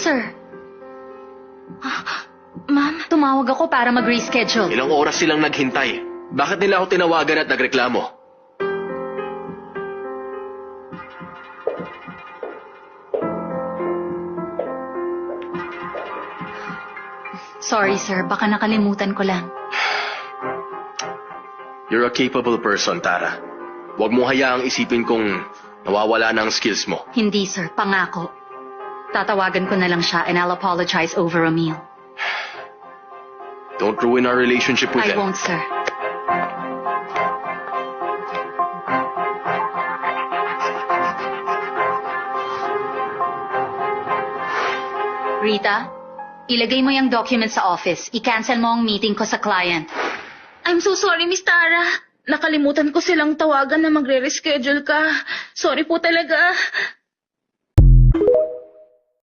Sir. Ma'am, tumawag ako para mag-reschedule. Ilang oras silang naghintay. Bakit nila ako tinawagan at nagreklamo? Sorry, sir. Baka nakalimutan ko lang. You're a capable person, Tara. Huwag mo hayaang isipin kung nawawala na ang skills mo. Hindi, sir. Pangako. Tatawagan ko na lang siya and I'll apologize over a meal. Don't ruin our relationship with I them. won't, sir. Rita, ilagay mo yung document sa office. I-cancel mo ang meeting ko sa client. I'm so sorry, Miss Tara. Nakalimutan ko silang tawagan na magre-reschedule ka. Sorry po talaga.